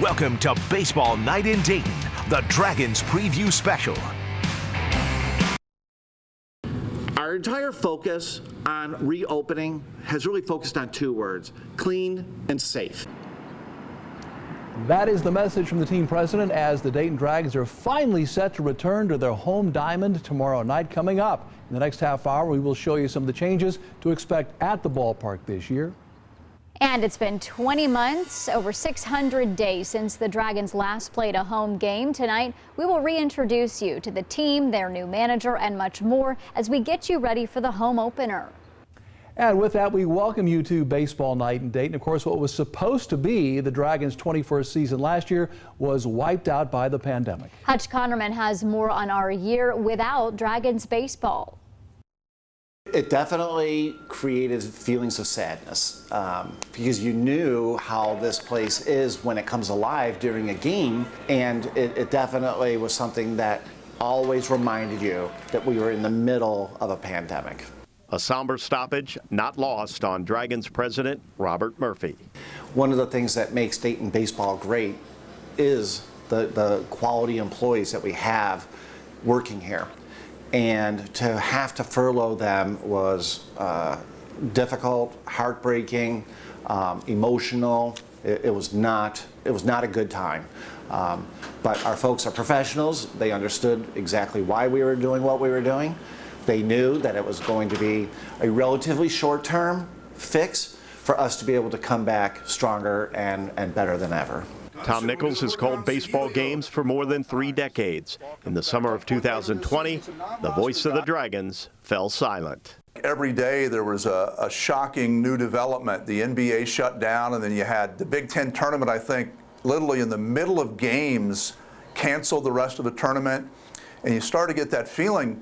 Welcome to Baseball Night in Dayton, the Dragons Preview Special. Our entire focus on reopening has really focused on two words: clean and safe. That is the message from the team president as the Dayton Dragons are finally set to return to their home diamond tomorrow night. Coming up in the next half hour, we will show you some of the changes to expect at the ballpark this year. And it's been 20 months, over 600 days since the Dragons last played a home game. Tonight, we will reintroduce you to the team, their new manager, and much more as we get you ready for the home opener. And with that, we welcome you to Baseball Night in Dayton. Of course, what was supposed to be the Dragons' 21st season last year was wiped out by the pandemic. Hutch Connerman has more on our year without Dragons baseball. It definitely created feelings of sadness because you knew how this place is when it comes alive during a game, and it definitely was something that always reminded you that we were in the middle of a pandemic. A somber stoppage not lost on Dragons president Robert Murphy. One of the things that makes Dayton baseball great is the quality employees that we have working here. And to have to furlough them was difficult, heartbreaking, emotional. It was not a good time. But our folks are professionals. They understood exactly why we were doing what we were doing. They knew that it was going to be a relatively short-term fix for us to be able to come back stronger and better than ever. Tom Nichols has called baseball games for more than 3 decades. In the summer of 2020, the voice of the Dragons fell silent. Every day there was a shocking new development. The NBA shut down, and then you had the Big Ten tournament, I think, literally in the middle of games, canceled the rest of the tournament. And you start to get that feeling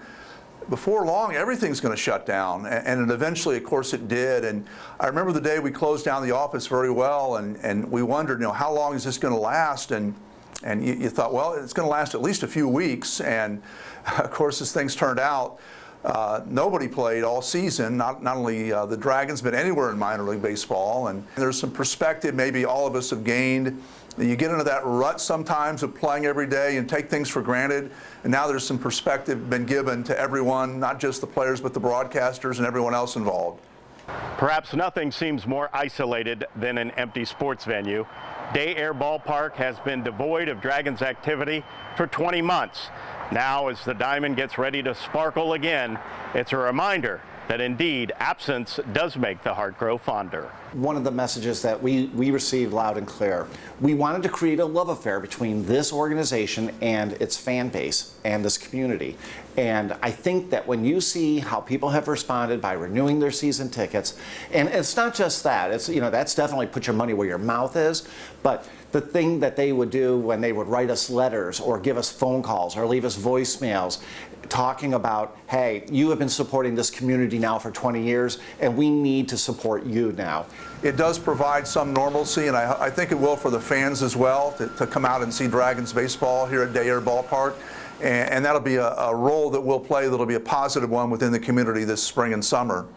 before long, everything's going to shut down, and eventually, of course, it did. And I remember the day we closed down the office very well, and we wondered, how long is this going to last? And you thought, well, it's going to last at least a few weeks. And of course, as things turned out, nobody played all season, not only the Dragons, but anywhere in minor league baseball. And there's some perspective maybe all of us have gained. You get into that rut sometimes of playing every day and take things for granted. And now there's some perspective been given to everyone, not just the players, but the broadcasters and everyone else involved. Perhaps nothing seems more isolated than an empty sports venue. Day Air Ballpark has been devoid of Dragons activity for 20 months. Now, as the diamond gets ready to sparkle again, it's a reminder that indeed absence does make the heart grow fonder. One of the messages that we received loud and clear, we wanted to create a love affair between this organization and its fan base and this community. And I think that when you see how people have responded by renewing their season tickets, and it's not just that, it's, that's definitely put your money where your mouth is, but the thing that they would do when they would write us letters or give us phone calls or leave us voicemails talking about, hey, you have been supporting this community now for 20 years, and we need to support you now. It does provide some normalcy, and I think it will for the fans as well, to come out and see Dragons baseball here at Day Air Ballpark. And that'll be a role that we'll play that'll be a positive one within the community this spring and summer.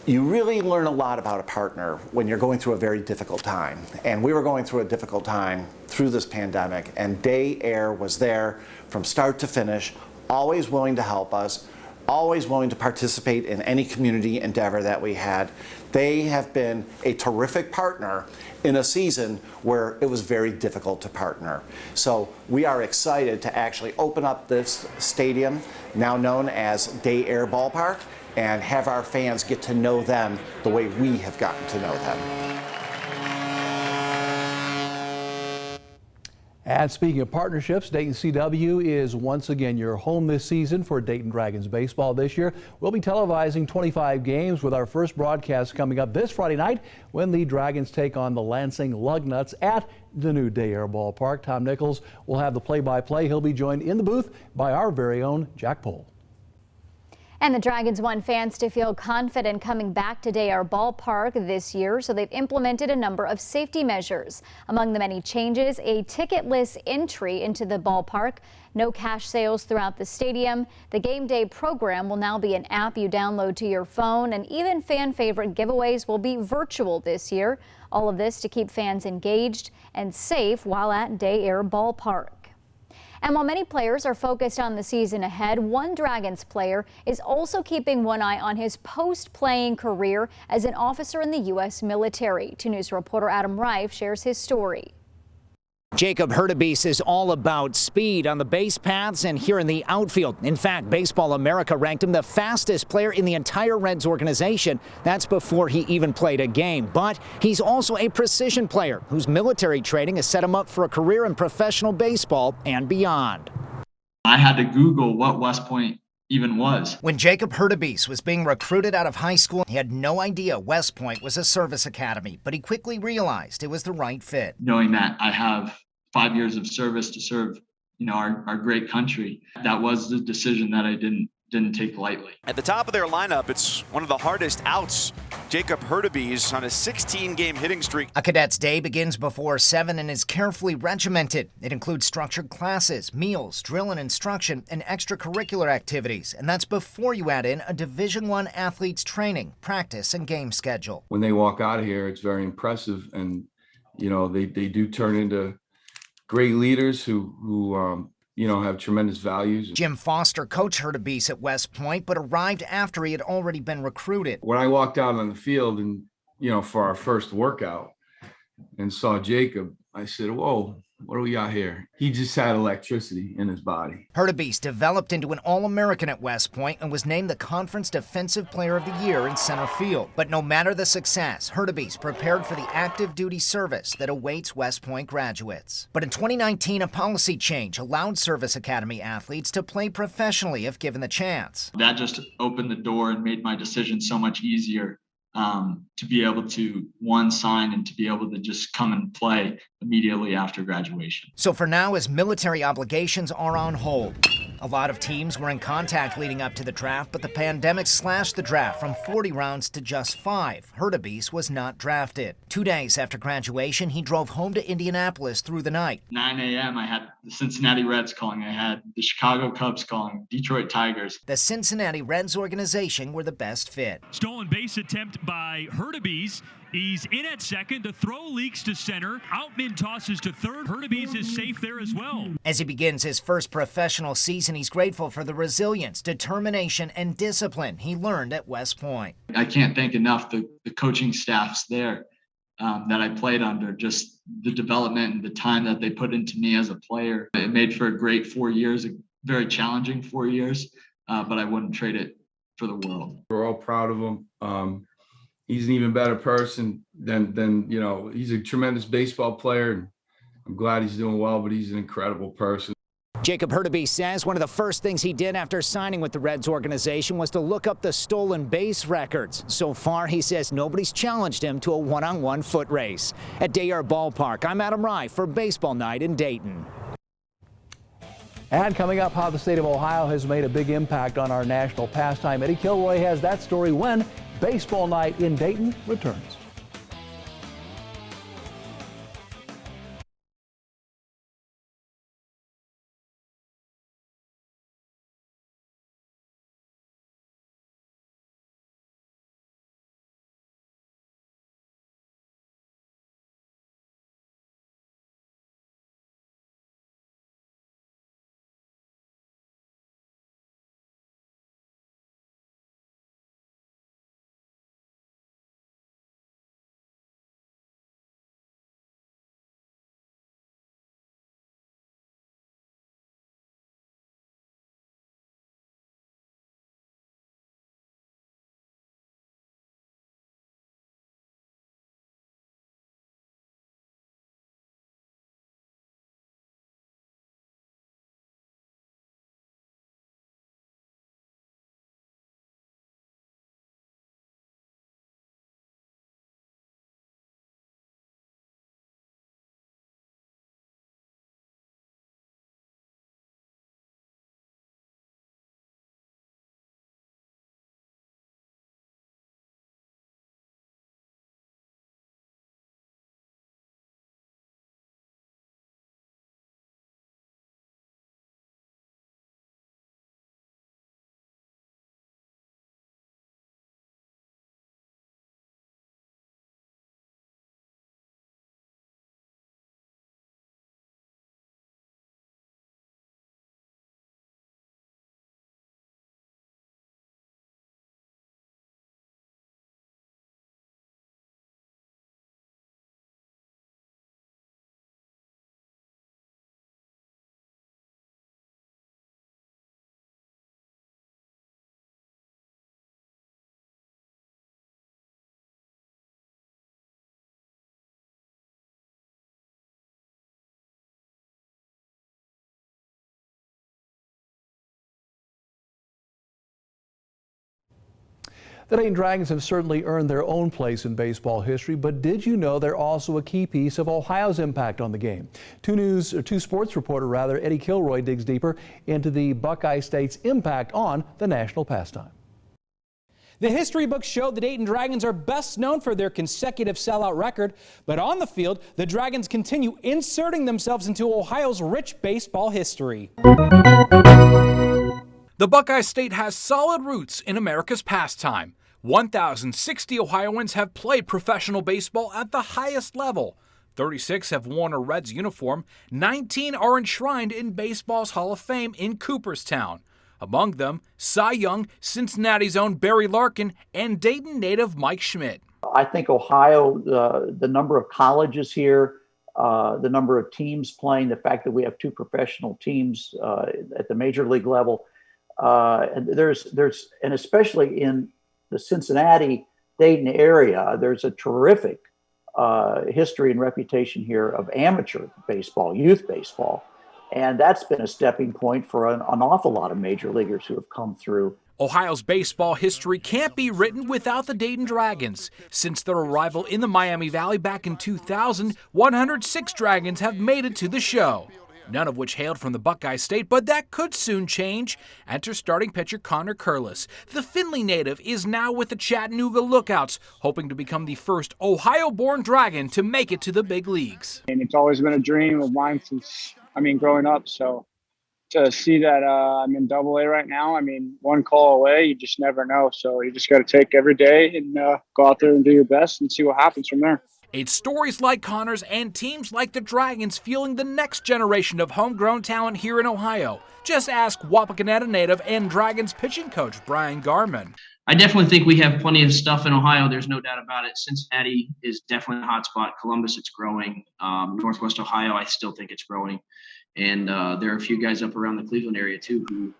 You really learn a lot about a partner when you're going through a very difficult time. And we were going through a difficult time through this pandemic, and Day Air was there from start to finish, always willing to help us, always willing to participate in any community endeavor that we had. They have been a terrific partner in a season where it was very difficult to partner. So we are excited to actually open up this stadium, now known as Day Air Ballpark, and have our fans get to know them the way we have gotten to know them. And speaking of partnerships, Dayton CW is once again your home this season for Dayton Dragons baseball this year. We'll be televising 25 games with our first broadcast coming up this Friday night when the Dragons take on the Lansing Lugnuts at the new Day Air Ballpark. Tom Nichols will have the play-by-play. He'll be joined in the booth by our very own Jack Pohl. And the Dragons want fans to feel confident coming back to Day Air Ballpark this year, so they've implemented a number of safety measures. Among the many changes, a ticketless entry into the ballpark, no cash sales throughout the stadium. The game day program will now be an app you download to your phone, and even fan favorite giveaways will be virtual this year. All of this to keep fans engaged and safe while at Day Air Ballpark. And while many players are focused on the season ahead, one Dragons player is also keeping one eye on his post-playing career as an officer in the U.S. military. 2 News reporter Adam Reif shares his story. Jacob Hurtubise is all about speed on the base paths and here in the outfield. In fact, Baseball America ranked him the fastest player in the entire Reds organization. That's before he even played a game. But he's also a precision player whose military training has set him up for a career in professional baseball and beyond. I had to Google what West Point even was. When Jacob Hurtubise was being recruited out of high school, he had no idea West Point was a service academy, but he quickly realized it was the right fit. Knowing that I have 5 years of service to serve, our great country, that was the decision that I didn't take lightly. At the top of their lineup, it's one of the hardest outs. Jacob Hurtubise on a 16-game hitting streak. A cadet's day begins before 7 and is carefully regimented. It includes structured classes, meals, drill and instruction, and extracurricular activities. And that's before you add in a Division I athlete's training, practice, and game schedule. When they walk out of here, it's very impressive. And, they do turn into great leaders who have tremendous values. Jim Foster coached Hurtubise at West Point, but arrived after he had already been recruited. When I walked out on the field and, for our first workout and saw Jacob, I said, whoa, what do we got here? He just had electricity in his body. Hurtubise developed into an All-American at West Point and was named the Conference Defensive Player of the Year in center field. But no matter the success, Hurtubise prepared for the active duty service that awaits West Point graduates. But in 2019, a policy change allowed Service Academy athletes to play professionally if given the chance. That just opened the door and made my decision so much easier. To be able to, sign and to be able to just come and play immediately after graduation. So for now, his military obligations are on hold. A lot of teams were in contact leading up to the draft, but the pandemic slashed the draft from 40 rounds to just 5. Hurtubise was not drafted. 2 days after graduation, he drove home to Indianapolis through the night. 9 a.m. I had the Cincinnati Reds calling. I had the Chicago Cubs calling, Detroit Tigers. The Cincinnati Reds organization were the best fit. Stolen base attempt by Hurtubise. He's in at second. The throw leaks to center. Outman tosses to third. Hurtubise is safe there as well. As he begins his first professional season, he's grateful for the resilience, determination, and discipline he learned at West Point. I can't thank enough the coaching staffs there that I played under, just the development and the time that they put into me as a player. It made for a great 4 years, a very challenging 4 years, but I wouldn't trade it for the world. We're all proud of him. He's an even better person than he's a tremendous baseball player. And I'm glad he's doing well, but he's an incredible person. Jacob Hurtubise says one of the first things he did after signing with the Reds organization was to look up the stolen base records. So far, he says nobody's challenged him to a one-on-one foot race. At Day Air Ballpark, I'm Adam Reif for Baseball Night in Dayton. And coming up, how the state of Ohio has made a big impact on our national pastime. Eddie Kilroy has that story when Baseball Night in Dayton returns. The Dayton Dragons have certainly earned their own place in baseball history, but did you know they're also a key piece of Ohio's impact on the game? Two sports reporter Eddie Kilroy digs deeper into the Buckeye State's impact on the national pastime. The history books show the Dayton Dragons are best known for their consecutive sellout record, but on the field, the Dragons continue inserting themselves into Ohio's rich baseball history. The Buckeye State has solid roots in America's pastime. 1,060 Ohioans have played professional baseball at the highest level. 36 have worn a Reds uniform. 19 are enshrined in baseball's Hall of Fame in Cooperstown. Among them, Cy Young, Cincinnati's own Barry Larkin, and Dayton native Mike Schmidt. I think Ohio, the number of colleges here, the number of teams playing, the fact that we have 2 professional teams at the major league level, and and especially in the Cincinnati, Dayton area, there's a terrific history and reputation here of amateur baseball, youth baseball. And that's been a stepping point for an awful lot of major leaguers who have come through. Ohio's baseball history can't be written without the Dayton Dragons. Since their arrival in the Miami Valley back in 2000, 106 Dragons have made it to the show. None of which hailed from the Buckeye State, but that could soon change. Enter starting pitcher Connor Curlis. The Findlay native is now with the Chattanooga Lookouts, hoping to become the first Ohio-born Dragon to make it to the big leagues. And it's always been a dream of mine since growing up. So to see that I'm in Double-A right now, one call away, you just never know. So you just got to take every day and go out there and do your best and see what happens from there. It's stories like Connor's and teams like the Dragons fueling the next generation of homegrown talent here in Ohio. Just ask Wapakoneta native and Dragons pitching coach Brian Garman. I definitely think we have plenty of stuff in Ohio. There's no doubt about it. Cincinnati is definitely a hot spot. Columbus, it's growing. Northwest Ohio, I still think it's growing. And there are a few guys up around the Cleveland area, too, who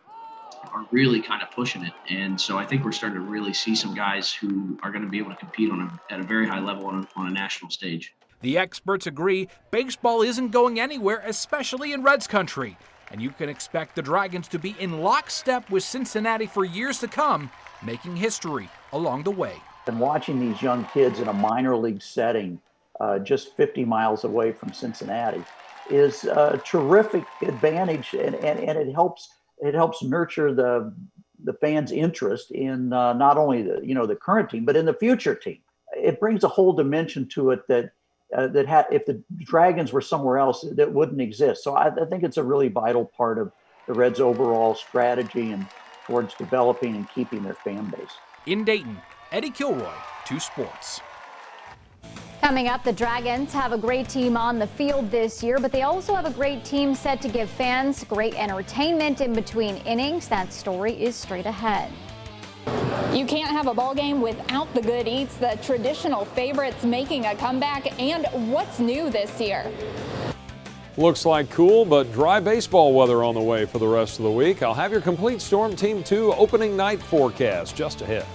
are really kind of pushing it. And so I think we're starting to really see some guys who are going to be able to compete at a very high level on a national stage. The experts agree baseball isn't going anywhere, especially in Reds country. And you can expect the Dragons to be in lockstep with Cincinnati for years to come, making history along the way. And watching these young kids in a minor league setting just 50 miles away from Cincinnati is a terrific advantage, and it helps nurture the fans' interest in not only the current team, but in the future team. It brings a whole dimension to it that if the Dragons were somewhere else, that wouldn't exist. So I think it's a really vital part of the Reds' overall strategy and towards developing and keeping their fan base. In Dayton, Eddie Kilroy, 2 Sports. Coming up, the Dragons have a great team on the field this year, but they also have a great team set to give fans great entertainment in between innings. That story is straight ahead. You can't have a ball game without the good eats, the traditional favorites making a comeback, and what's new this year. Looks like cool but dry baseball weather on the way for the rest of the week. I'll have your complete Storm Team 2 opening night forecast just ahead.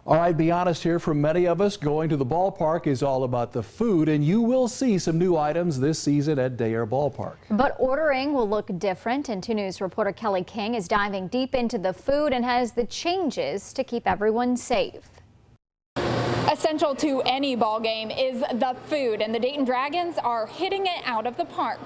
All right, be honest here, for many of us, going to the ballpark is all about the food, and you will see some new items this season at Day Air Ballpark. But ordering will look different, and 2 News reporter Kelly King is diving deep into the food and has the changes to keep everyone safe. Essential to any ball game is the food, and the Dayton Dragons are hitting it out of the park.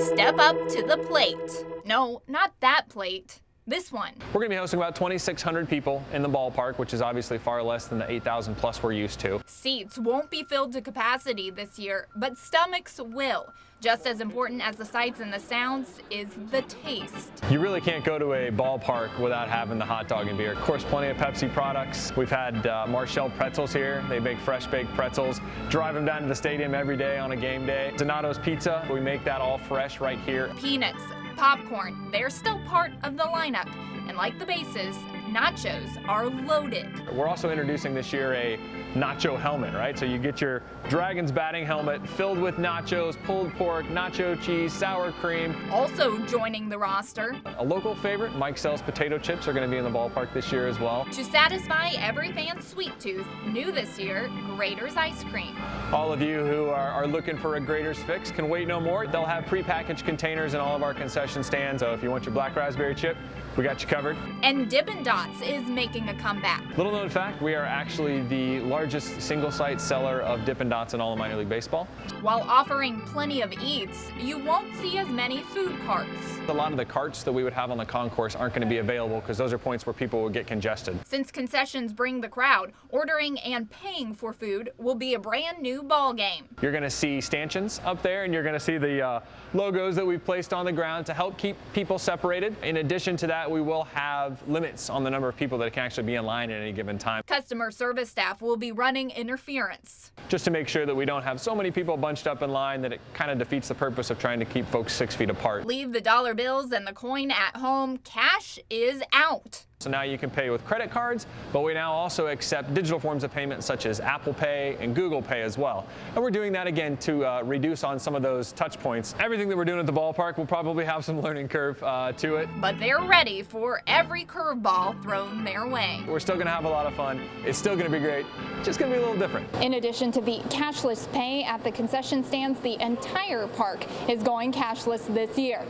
Step up to the plate. No, not that plate. This one. We're going to be hosting about 2,600 people in the ballpark, which is obviously far less than the 8,000 plus we're used to. Seats won't be filled to capacity this year, but stomachs will. Just as important as the sights and the sounds is the taste. You really can't go to a ballpark without having the hot dog and beer. Of course, plenty of Pepsi products. We've had Marshall pretzels here. They make fresh baked pretzels. Drive them down to the stadium every day on a game day. Donato's Pizza, we make that all fresh right here. Peanuts, popcorn, they're still part of the lineup. And like the bases, nachos are loaded. We're also introducing this year a nacho helmet, right? So you get your Dragons batting helmet filled with nachos, pulled pork, nacho cheese, sour cream. Also joining the roster, A local favorite, Mike Sells potato chips, are going to be in the ballpark this year as well. to satisfy every fan's sweet tooth, new this year, Grater's ice cream. All of you who are looking for a Grater's fix can wait no more. They'll have prepackaged containers in all of our concession stands. So if you want your black raspberry chip, we got you covered. And Dippin' Dots is making a comeback. Little known fact, we are actually the largest single-site seller of Dippin' Dots in all of minor league baseball. While offering plenty of eats, you won't see as many food carts. A lot of the carts that we would have on the concourse aren't going to be available because those are points where people will get congested. Since concessions bring the crowd, ordering and paying for food will be a brand new ball game. You're going to see stanchions up there, and you're going to see the logos that we've placed on the ground to help keep people separated. In addition to that, we will have limits on the number of people that can actually be in line at any given time. Customer service staff will be running interference. Just to make sure that we don't have so many people bunched up in line that it kind of defeats the purpose of trying to keep folks 6 feet apart. Leave the dollar bills and the coin at home. Cash is out. So now you can pay with credit cards, but we now also accept digital forms of payment such as Apple Pay and Google Pay as well. And we're doing that again to reduce on some of those touch points. Everything that we're doing at the ballpark will probably have some learning curve to it. But they're ready for every curveball thrown their way. We're still going to have a lot of fun. It's still going to be great. Just going to be a little different. In addition to the cashless pay at the concession stands, the entire park is going cashless this year.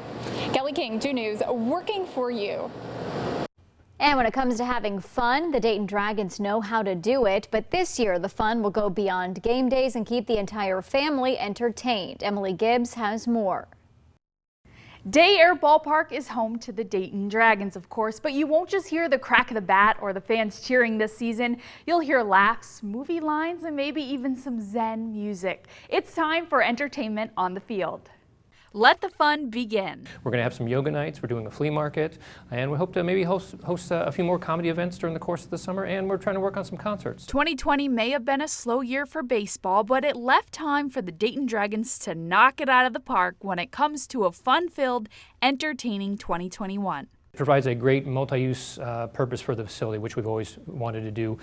Kelly King, 2 News, working for you. And when it comes to having fun, the Dayton Dragons know how to do it. But this year, the fun will go beyond game days and keep the entire family entertained. Emily Gibbs has more. Day Air Ballpark is home to the Dayton Dragons, of course, but you won't just hear the crack of the bat or the fans cheering this season. You'll hear laughs, movie lines, and maybe even some Zen music. It's time for entertainment on the field. Let the fun begin. We're going to have some yoga nights, we're doing a flea market, and we hope to maybe host a few more comedy events during the course of the summer, and we're trying to work on some concerts. 2020 may have been a slow year for baseball, but it left time for the Dayton Dragons to knock it out of the park when it comes to a fun-filled, entertaining 2021. It provides a great multi-use purpose for the facility, which we've always wanted to do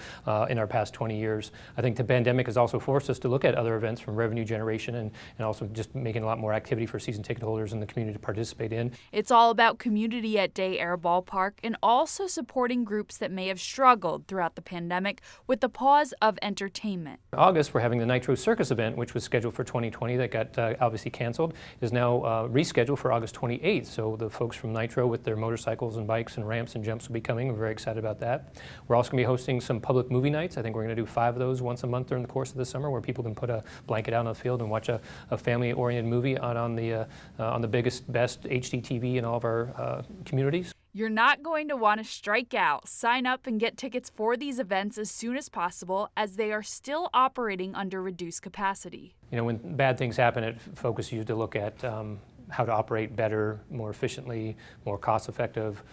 in our past 20 years. I think the pandemic has also forced us to look at other events from revenue generation and also just making a lot more activity for season ticket holders in the community to participate in. It's all about community at Day Air Ballpark and also supporting groups that may have struggled throughout the pandemic with the pause of entertainment. In August, we're having the Nitro Circus event, which was scheduled for 2020 that got obviously canceled, is now rescheduled for August 28th. So the folks from Nitro with their motorcycles and bikes and ramps and jumps will be coming. We're very excited about that. We're also going to be hosting some public movie nights. I think we're going to do 5 of those once a month during the course of the summer, where people can put a blanket out on the field and watch a family-oriented movie out on the biggest, best HD TV in all of our communities. You're not going to want to strike out. Sign up and get tickets for these events as soon as possible, as they are still operating under reduced capacity. You know, when bad things happen, it focuses you to look at how to operate better, more efficiently, more cost-effective,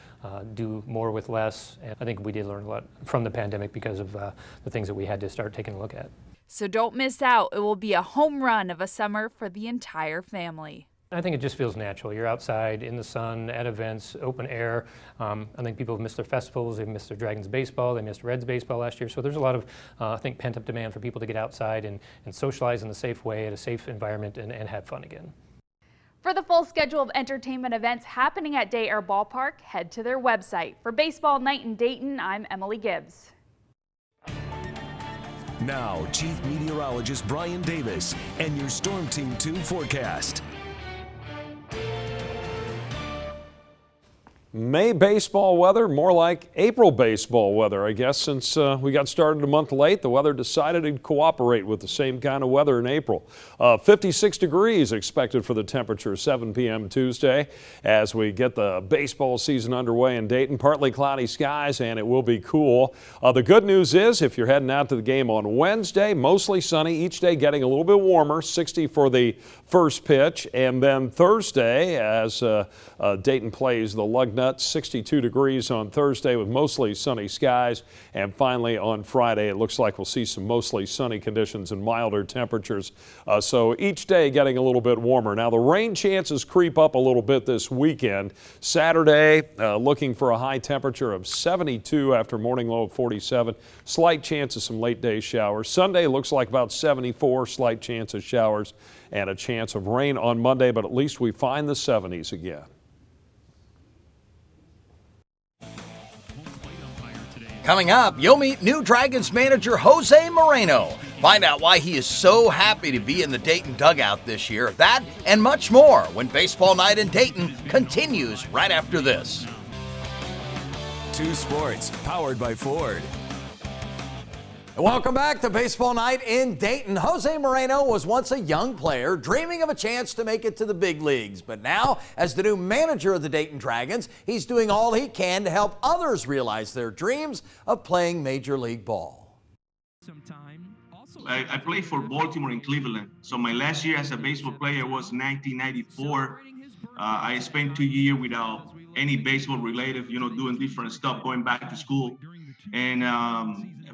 do more with less. And I think we did learn a lot from the pandemic because of the things that we had to start taking a look at. So don't miss out. It will be a home run of a summer for the entire family. I think it just feels natural. You're outside in the sun at events, open air. I think people have missed their festivals. They've missed their Dragons baseball. They missed Reds baseball last year. So there's a lot of, I think, pent-up demand for people to get outside and socialize in a safe way, at a safe environment, and have fun again. For the full schedule of entertainment events happening at Day Air Ballpark, head to their website. For Baseball Night in Dayton, I'm Emily Gibbs. Now, Chief Meteorologist Brian Davis and your Storm Team 2 forecast. May baseball weather, more like April baseball weather, I guess, since we got started a month late. The weather decided to cooperate with the same kind of weather in April. 56 degrees expected for the temperature 7 p.m. Tuesday as we get the baseball season underway in Dayton. Partly cloudy skies, and it will be cool. The good news is if you're heading out to the game on Wednesday, mostly sunny, each day getting a little bit warmer, 60 for the first pitch. And then Thursday, as Dayton plays the Lugnut met, 62 degrees on Thursday with mostly sunny skies. And finally on Friday, it looks like we'll see some mostly sunny conditions and milder temperatures. So each day getting a little bit warmer. Now the rain chances creep up a little bit this weekend. Saturday, looking for a high temperature of 72 after morning low of 47. Slight chance of some late day showers. Sunday looks like about 74, slight chance of showers and a chance of rain on Monday, but at least we find the 70s again. Coming up, you'll meet new Dragons manager Jose Moreno. Find out why he is so happy to be in the Dayton dugout this year. That and much more when Baseball Night in Dayton continues right after this. 2 Sports, powered by Ford. Welcome back to Baseball Night in Dayton. Jose Moreno was once a young player dreaming of a chance to make it to the big leagues. But now, as the new manager of the Dayton Dragons, he's doing all he can to help others realize their dreams of playing Major League Ball. I played for Baltimore and Cleveland. So my last year as a baseball player was 1994. I spent 2 years without any baseball related, doing different stuff, going back to school. And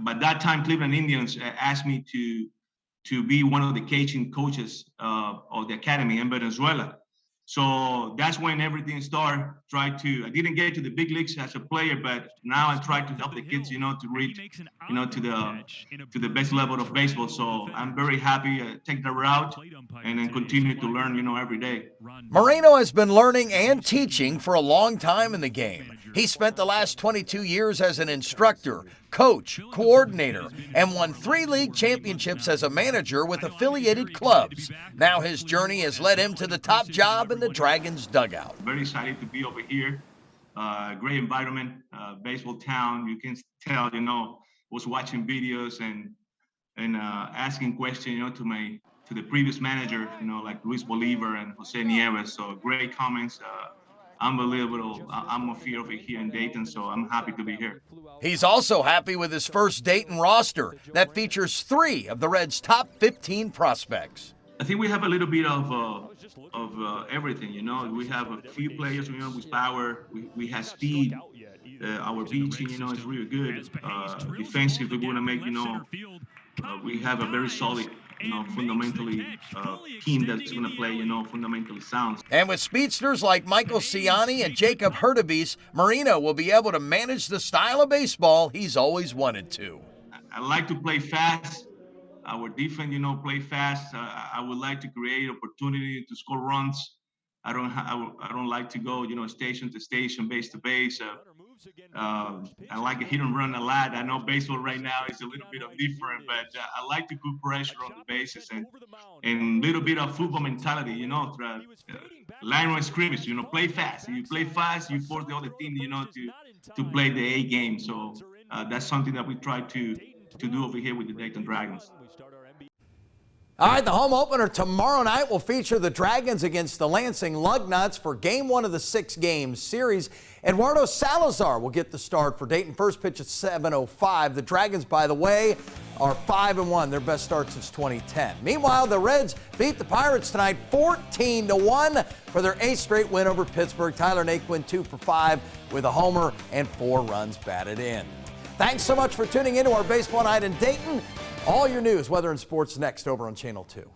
by that time, Cleveland Indians asked me to be one of the catching coaches of the academy in Venezuela. So that's when everything started. I didn't get to the big leagues as a player, but now I try to help the kids, to reach, to the best level of baseball. So I'm very happy to take that route and then continue to learn, every day. Moreno has been learning and teaching for a long time in the game. He spent the last 22 years as an instructor, coach, coordinator, and won 3 league championships as a manager with affiliated clubs. Now his journey has led him to the top job in the Dragons dugout. Very excited to be over here. Great environment, baseball town. You can tell, was watching videos and asking questions, to the previous manager, like Luis Bolivar and Jose Nieves. So great comments. Unbelievable atmosphere over here in Dayton, so I'm happy to be here. He's also happy with his first Dayton roster that features 3 of the Reds' top 15 prospects. I think we have a little bit of everything, We have a few players, with power. We have speed. Our pitching, is really good. Defensively, we're going to make, we have a very solid, fundamentally team that's going to play, fundamentally sound. And with speedsters like Michael Ciani and Jacob Hurtubise, Moreno will be able to manage the style of baseball he's always wanted to. I like to play fast. Our defense, play fast. I would like to create opportunity to score runs. I don't like to go, station to station, base to base. I like a hit and run a lot. I know baseball right now is a little bit of different, but I like to put pressure on the bases and a little bit of football mentality, line of scrimmage, play fast. If you play fast, you force the other team, to play the A game. So that's something that we try to do over here with the Dayton Dragons. All right, the home opener tomorrow night will feature the Dragons against the Lansing Lugnuts for Game 1 of the 6-game series. Eduardo Salazar will get the start for Dayton. First pitch at 7:05. The Dragons, by the way, are 5-1, their best start since 2010. Meanwhile, the Reds beat the Pirates tonight 14-1 for their 8th straight win over Pittsburgh. Tyler Naquin 2 for 5 with a homer and 4 runs batted in. Thanks so much for tuning in to our Baseball Night in Dayton. All your news, weather, and sports next over on Channel 2.